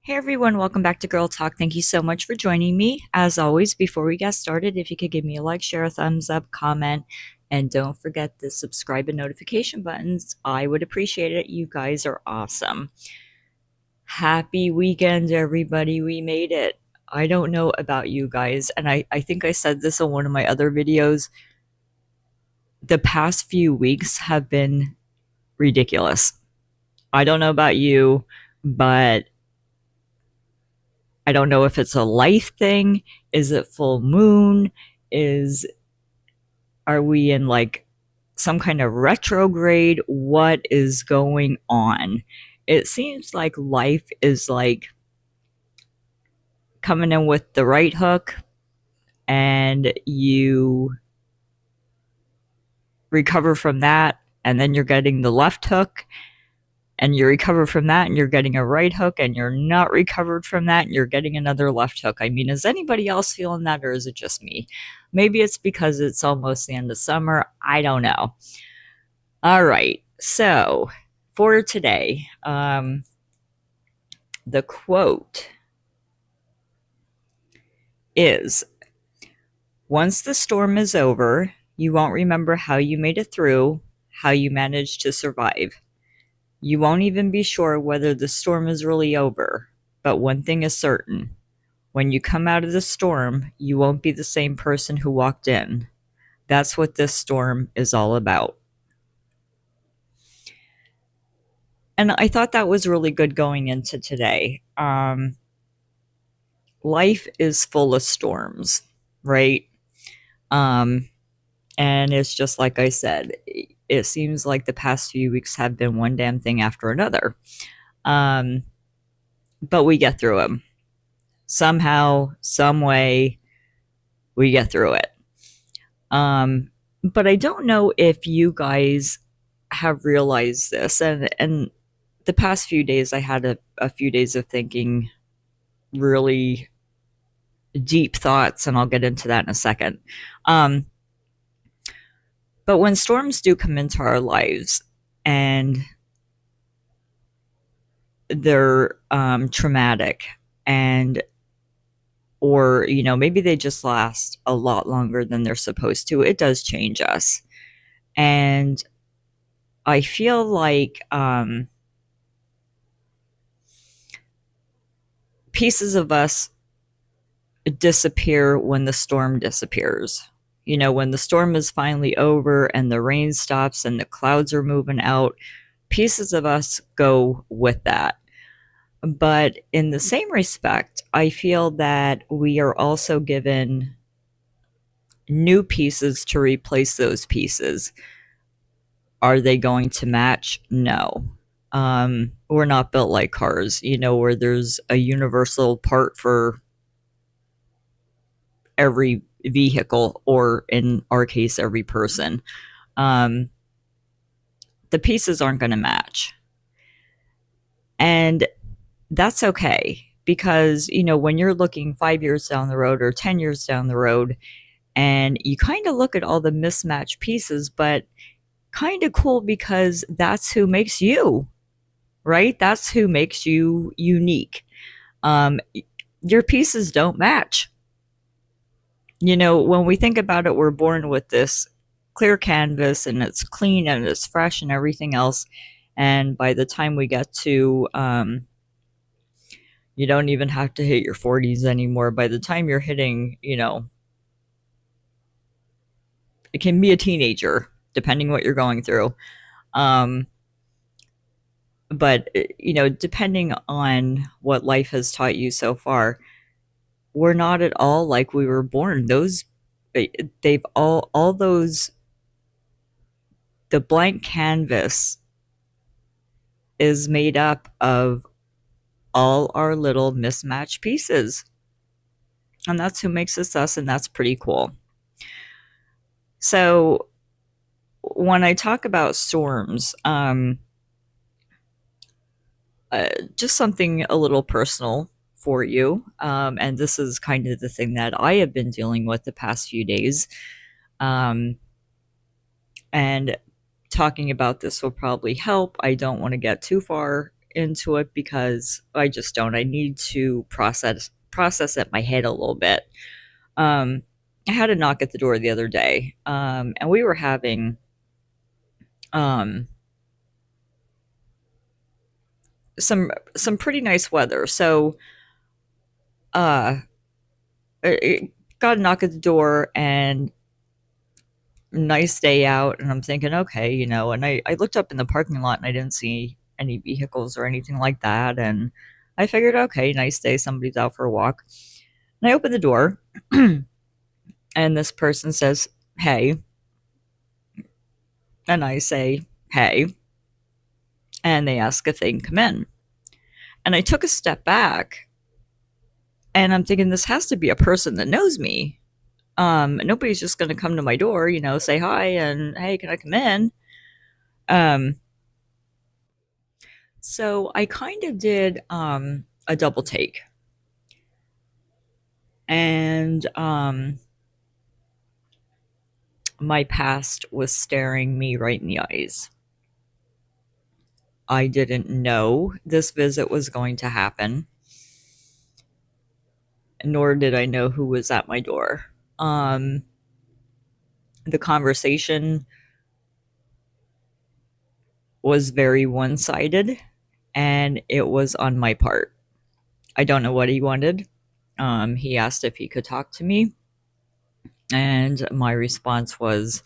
Hey everyone, welcome back to Girl Talk. Thank you so much for joining me. As always, before we get started, if you could give me a like, share, a thumbs up, comment, and don't forget the subscribe and notification buttons. I would appreciate it. You guys are awesome. Happy weekend, everybody. We made it. I don't know about you guys, and I think I said this in one of my other videos. The past few weeks have been ridiculous. I don't know about you, but I don't know if it's a life thing. Is it full moon? Is Are we in like some kind of retrograde? What is going on? It seems like life is like coming in with the right hook and you recover from that, and then you're getting the left hook and you recover from that and you're getting a right hook, and you're not recovered from that and you're getting another left hook. I mean, is anybody else feeling that, or is it just me? Maybe it's because it's almost the end of summer. I don't know. All right. So for today, the quote is: once the storm is over, you won't remember how you made it through, how you managed to survive. You won't even be sure whether the storm is really over. But one thing is certain: when you come out of the storm, you won't be the same person who walked in. That's what this storm is all about. And I thought that was really good going into today. Life is full of storms, right? Um, and it's just like I said, it seems like the past few weeks have been one damn thing after another. Um, but we get through them. Somehow, some way, we get through it. But I don't know if you guys have realized this. And the past few days, I had a few days of thinking really deep thoughts, and I'll get into that in a second. Um, but when storms do come into our lives and they're traumatic, and or maybe they just last a lot longer than they're supposed to, it does change us. And I feel like pieces of us disappear when the storm disappears. When the storm is finally over and the rain stops and the clouds are moving out, pieces of us go with that. But in the same respect, I feel that we are also given new pieces to replace those pieces. Are they going to match? No. We're not built like cars, where there's a universal part for every vehicle, or in our case, every person. Um, the pieces aren't going to match. And that's okay, because, when you're looking 5 years down the road or 10 years down the road, and you kind of look at all the mismatched pieces, but kind of cool, because that's who makes you, right? That's who makes you unique. Um, your pieces don't match. When we think about it, we're born with this clear canvas, and it's clean and it's fresh and everything else. And by the time we get to, you don't even have to hit your 40s anymore. By the time you're hitting, it can be a teenager, depending what you're going through. Um, but, depending on what life has taught you so far, we're not at all like we were born. They've all those, the blank canvas is made up of all our little mismatched pieces. And that's who makes us us, and that's pretty cool. So when I talk about storms, just something a little personal for you. And this is kind of the thing that I have been dealing with the past few days. And talking about this will probably help. I don't want to get too far into it because I just don't. I need to process it in my head a little bit. Um, I had a knock at the door the other day, and we were having um, some pretty nice weather. So uh, it got a knock at the door, and nice day out, and I'm thinking, okay, and I looked up in the parking lot and I didn't see any vehicles or anything like that. And I figured, okay, nice day, somebody's out for a walk. And I open the door and this person says, hey. And I say, hey. And they ask if they can come in. And I took a step back and I'm thinking, this has to be a person that knows me. Nobody's just going to come to my door, say hi and hey, can I come in? Um, So I kind of did a double take, and my past was staring me right in the eyes. I didn't know this visit was going to happen, nor did I know who was at my door. Um, the conversation was very one sided, and it was on my part. I don't know what he wanted. He asked if he could talk to me, and my response was,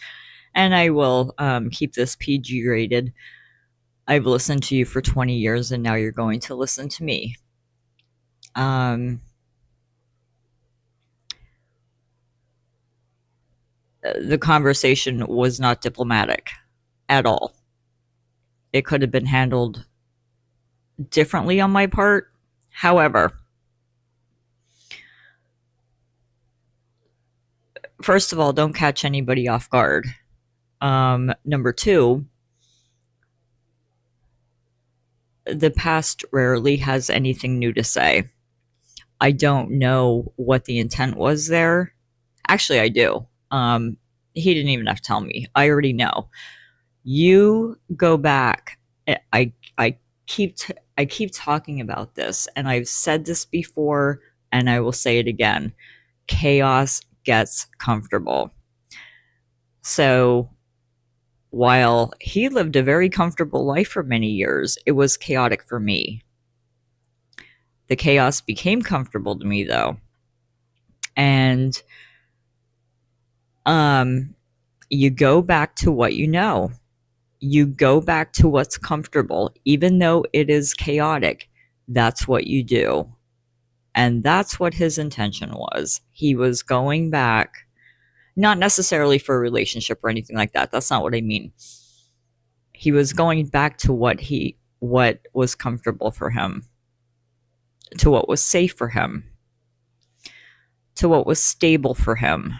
and I will keep this PG rated. I've listened to you for 20 years and now you're going to listen to me. The conversation was not diplomatic at all. It could have been handled differently on my part. However, first of all, don't catch anybody off guard. Number two, the past rarely has anything new to say. I don't know what the intent was there. Actually, I do. He didn't even have to tell me. I already know. You go back. I I keep talking about this, and I've said this before, and I will say it again. Chaos gets comfortable. So while he lived a very comfortable life for many years, it was chaotic for me. The chaos became comfortable to me, though, and you go back to what you know. You go back to what's comfortable, even though it is chaotic. That's what you do. And that's what his intention was. He was going back, not necessarily for a relationship or anything like that. That's not what I mean. He was going back to what was comfortable for him, to what was safe for him, to what was stable for him.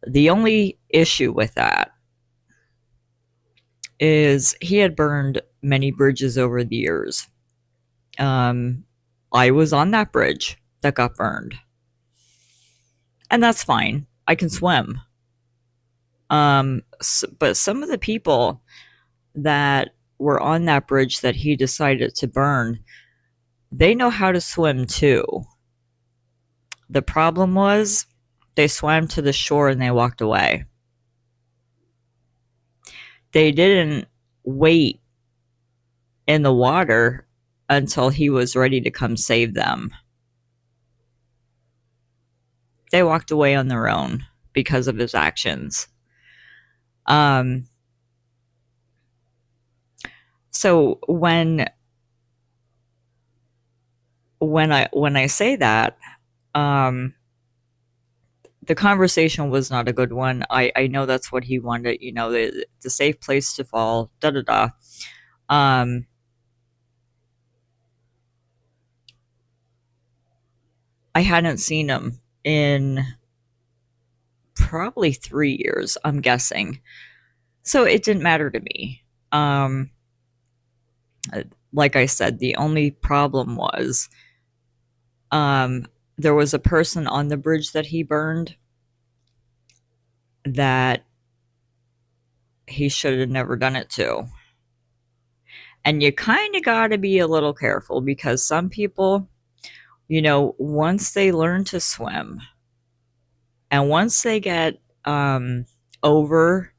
The only issue with that is he had burned many bridges over the years. I was on that bridge that got burned. And that's fine. I can swim. But some of the people that were on that bridge that he decided to burn, they know how to swim too. The problem was they swam to the shore and they walked away. They didn't wait in the water until he was ready to come save them. They walked away on their own because of his actions. So when I say that, the conversation was not a good one. I know that's what he wanted, the safe place to fall, da da da. I hadn't seen him in probably 3 years, I'm guessing. So it didn't matter to me. Like I said, the only problem was there was a person on the bridge that he burned that he should have never done it to. And you kind of got to be a little careful because some people, once they learn to swim and once they get over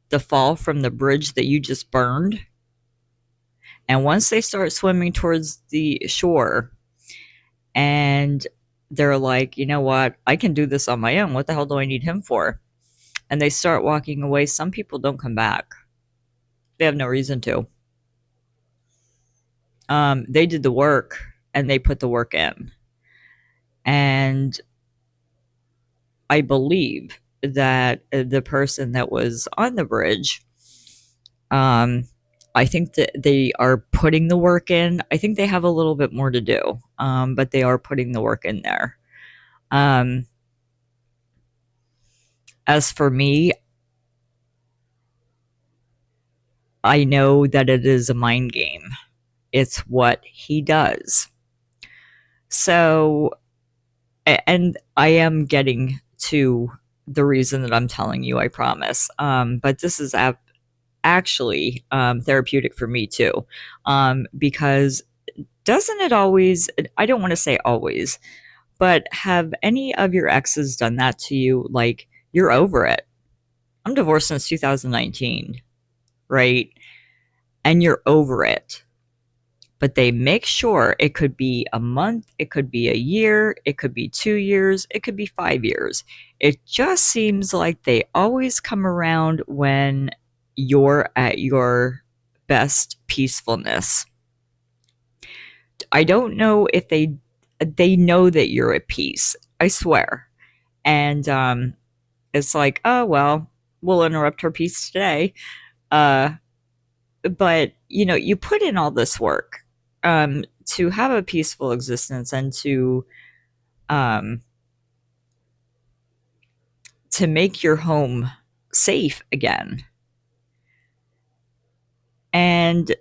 the fall from the bridge that you just burned, and once they start swimming towards the shore and they're like, you know what, I can do this on my own. What the hell do I need him for? And they start walking away. Some people don't come back. They have no reason to. They did the work and they put the work in. And I believe that the person that was on the bridge, I think that they are putting the work in. I think they have a little bit more to do, but they are putting the work in there. Um, as for me, I know that it is a mind game. It's what he does. So, and I am getting to the reason that I'm telling you, I promise. But this is actually therapeutic for me too, because doesn't it always, I don't want to say always, but have any of your exes done that to you? Like, you're over it. I'm divorced since 2019, right? And you're over it. But they make sure it could be a month, it could be a year, it could be 2 years, it could be 5 years. It just seems like they always come around when you're at your best peacefulness. I don't know if they know that you're at peace. I swear. And it's like, oh well, we'll interrupt her peace today. Uh, but you put in all this work to have a peaceful existence and um, to make your home safe again. And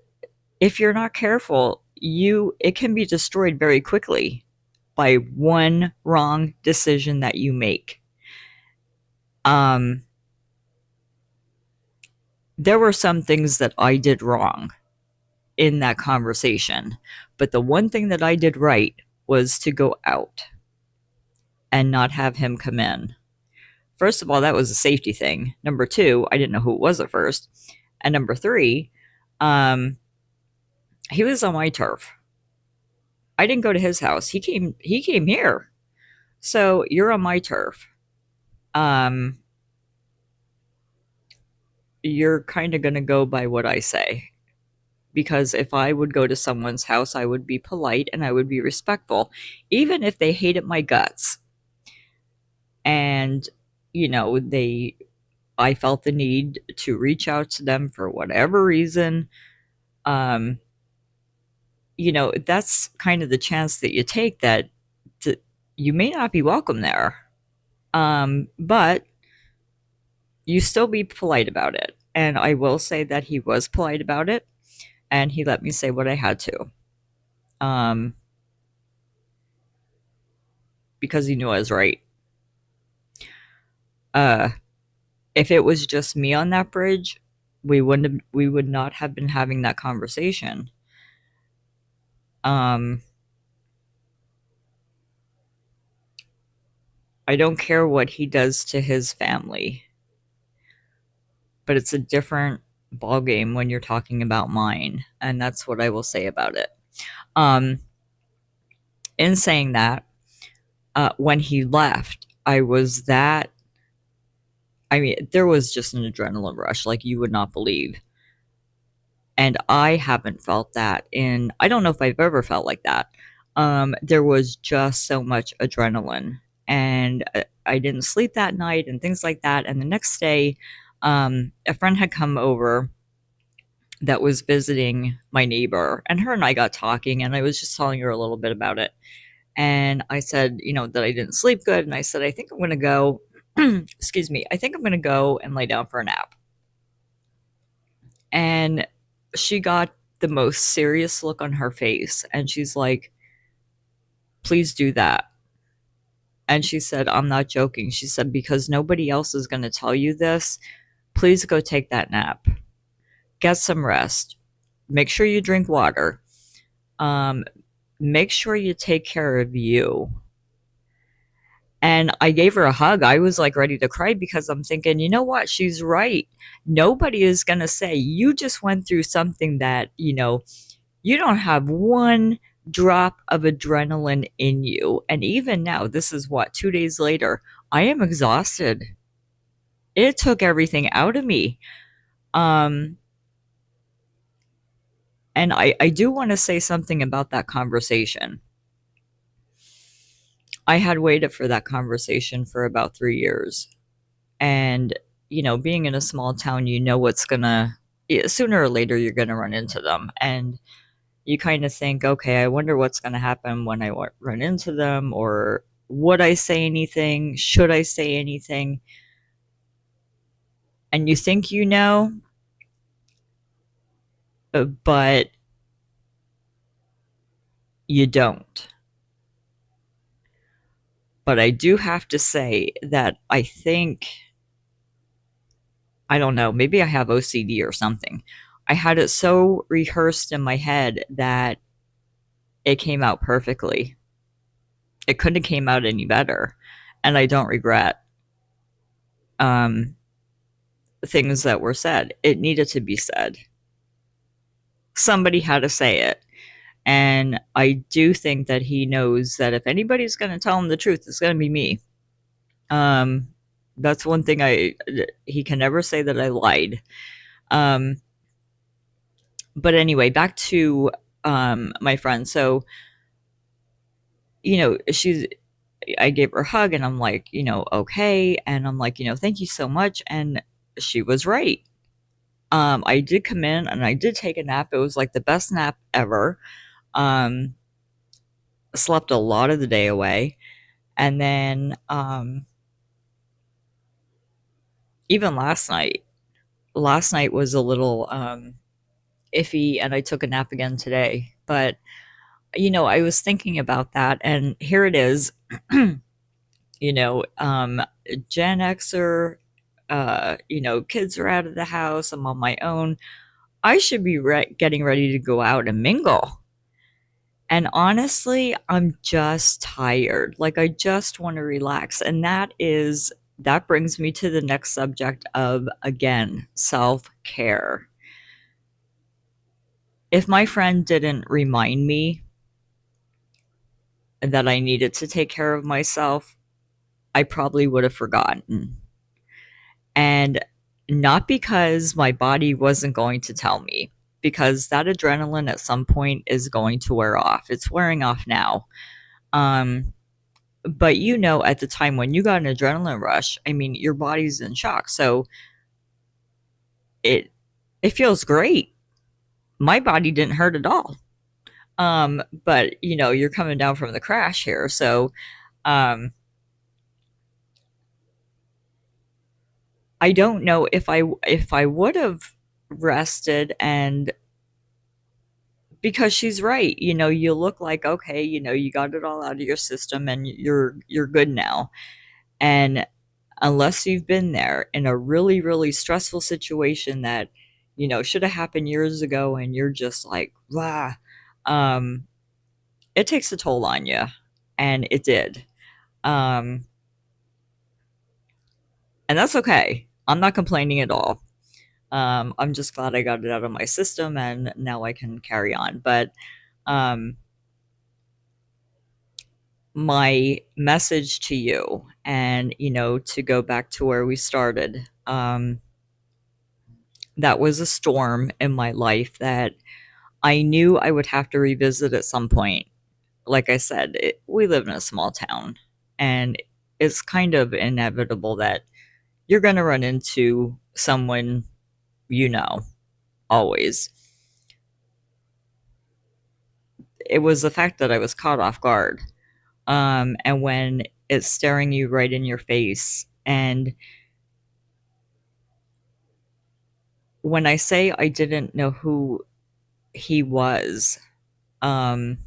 if you're not careful, it can be destroyed very quickly by one wrong decision that you make. There were some things that I did wrong in that conversation, but the one thing that I did right was to go out and not have him come in. First of all, that was a safety thing. Number two, I didn't know who it was at first. And number three, he was on my turf. I didn't go to his house. He came here. So you're on my turf. You're kind of going to go by what I say. Because if I would go to someone's house, I would be polite and I would be respectful, even if they hated my guts. And, I felt the need to reach out to them for whatever reason. That's kind of the chance that you take, that you may not be welcome there. But you still be polite about it. And I will say that he was polite about it and he let me say what I had to. Because he knew I was right. If it was just me on that bridge, we would not have been having that conversation. I don't care what he does to his family, but it's a different ballgame when you're talking about mine, and that's what I will say about it. In saying that, when he left, there was just an adrenaline rush like you would not believe. And I haven't felt that I don't know if I've ever felt like that. There was just so much adrenaline, and I didn't sleep that night and things like that. And the next day, a friend had come over that was visiting my neighbor, and her and I got talking, and I was just telling her a little bit about it. And I said, that I didn't sleep good. And I said, I think I'm going to go, excuse me, I think I'm going to go and lay down for a nap. And she got the most serious look on her face. And she's like, please do that. And she said, I'm not joking. She said, because nobody else is going to tell you this, please go take that nap. Get some rest. make sure you drink water. Um, make sure you take care of you. And I gave her a hug. I was like ready to cry because I'm thinking, you know what? She's right. Nobody is going to say you just went through something that, you don't have one drop of adrenaline in you. And even now, this is what, 2 days later, I am exhausted. It took everything out of me. Um, and I do want to say something about that conversation. I had waited for that conversation for about 3 years. And, being in a small town, what's gonna, sooner or later, you're gonna run into them. And you kind of think, okay, I wonder what's gonna happen when I run into them, or would I say anything? Should I say anything? And you think but you don't. But I do have to say that I think, I don't know, maybe I have OCD or something. I had it so rehearsed in my head that it came out perfectly. It couldn't have came out any better. And I don't regret um, things that were said. It needed to be said. Somebody had to say it. And I do think that he knows that if anybody's going to tell him the truth, it's going to be me. Um, that's one thing he can never say that I lied. Um, but anyway, back to my friend. So, I gave her a hug and I'm like, okay. And I'm like, thank you so much. And she was right. I did come in and I did take a nap. It was like the best nap ever. Um, slept a lot of the day away. And then, even last night was a little, iffy and I took a nap again today. But, I was thinking about that and here it is. you know, um, Gen Xer, kids are out of the house. I'm on my own. I should be getting ready to go out and mingle. And honestly, I'm just tired. Like, I just want to relax. And that brings me to the next subject of, again, self care. If my friend didn't remind me that I needed to take care of myself, I probably would have forgotten. And not because my body wasn't going to tell me, because that adrenaline at some point is going to wear off. It's wearing off now. Um, but at the time when you got an adrenaline rush, I mean, your body's in shock. So it it feels great. My body didn't hurt at all. But you're coming down from the crash here. So I don't know if I would have rested, and because she's right. You look like, okay, you got it all out of your system and you're good now. And unless you've been there in a really, really stressful situation that, should have happened years ago and you're just like, wow, um, it takes a toll on you. And it did. Um, and that's okay. I'm not complaining at all. I'm just glad I got it out of my system and now I can carry on. But um, my message to you, and to go back to where we started, that was a storm in my life that I knew I would have to revisit at some point. Like I said, we live in a small town and it's kind of inevitable that you're going to run into someone, you know always. It was the fact that I was caught off guard, and when it's staring you right in your face. And when I say I didn't know who he was, um,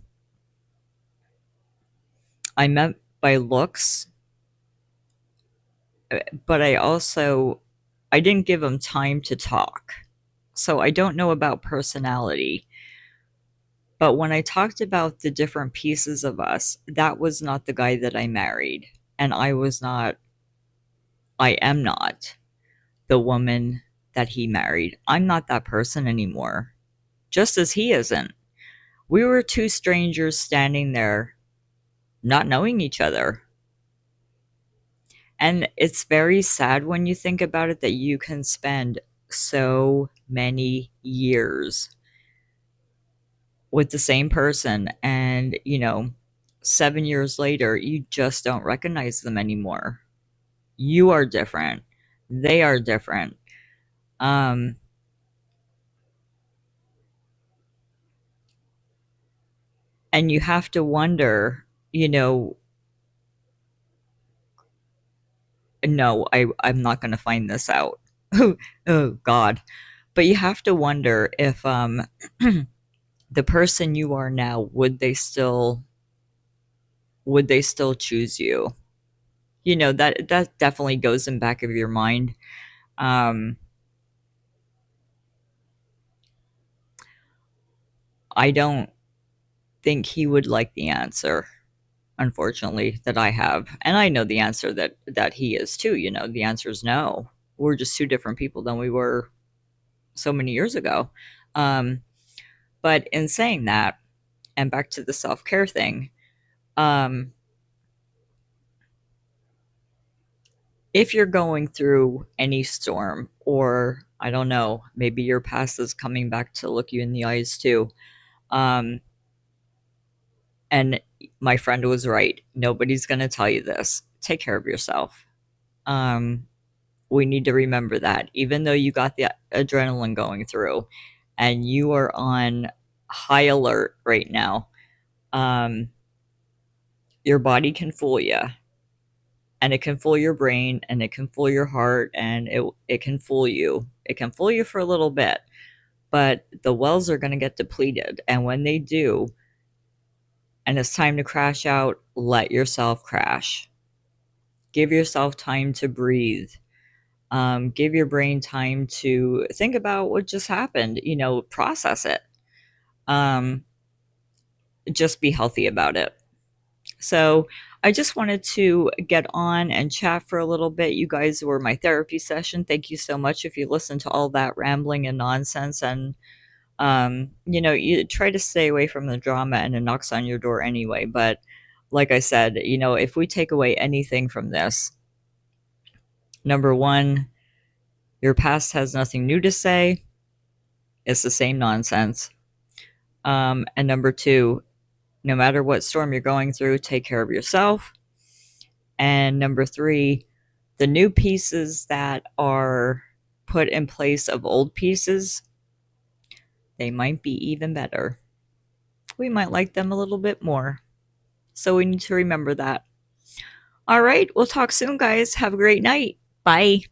I meant by looks, but I didn't give him time to talk. So I don't know about personality, but when I talked about the different pieces of us, that was not the guy that I married. And I am not the woman that he married. I'm not that person anymore, just as he isn't. We were two strangers standing there, not knowing each other. And it's very sad when you think about it that you can spend so many years with the same person and, 7 years later, you just don't recognize them anymore. You are different. They are different. Um, and you have to wonder, no, I'm not going to find this out. Oh, God. But you have to wonder if the person you are now, would they still choose you? That definitely goes in back of your mind. Um, I don't think he would like the answer, unfortunately, that I have. And I know the answer that he is too. The answer is no. We're just two different people than we were so many years ago. Um, but in saying that, and back to the self care thing, um, if you're going through any storm, or I don't know, maybe your past is coming back to look you in the eyes too. Um, and my friend was right. Nobody's going to tell you this. Take care of yourself. Um, we need to remember that even though you got the adrenaline going through and you are on high alert right now, um, your body can fool you, and it can fool your brain, and it can fool your heart, and it can fool you. It can fool you for a little bit, but the wells are going to get depleted, and when they do, and it's time to crash out, let yourself crash. Give yourself time to breathe. Give your brain time to think about what just happened, process it. Um, just be healthy about it. So I just wanted to get on and chat for a little bit. You guys were my therapy session. Thank you so much if you listened to all that rambling and nonsense. And, you try to stay away from the drama, and it knocks on your door anyway. But like I said, if we take away anything from this, number one, your past has nothing new to say. It's the same nonsense. And number two, no matter what storm you're going through, take care of yourself. And number three, the new pieces that are put in place of old pieces, they might be even better. We might like them a little bit more. So we need to remember that. All right, we'll talk soon, guys. Have a great night. Bye.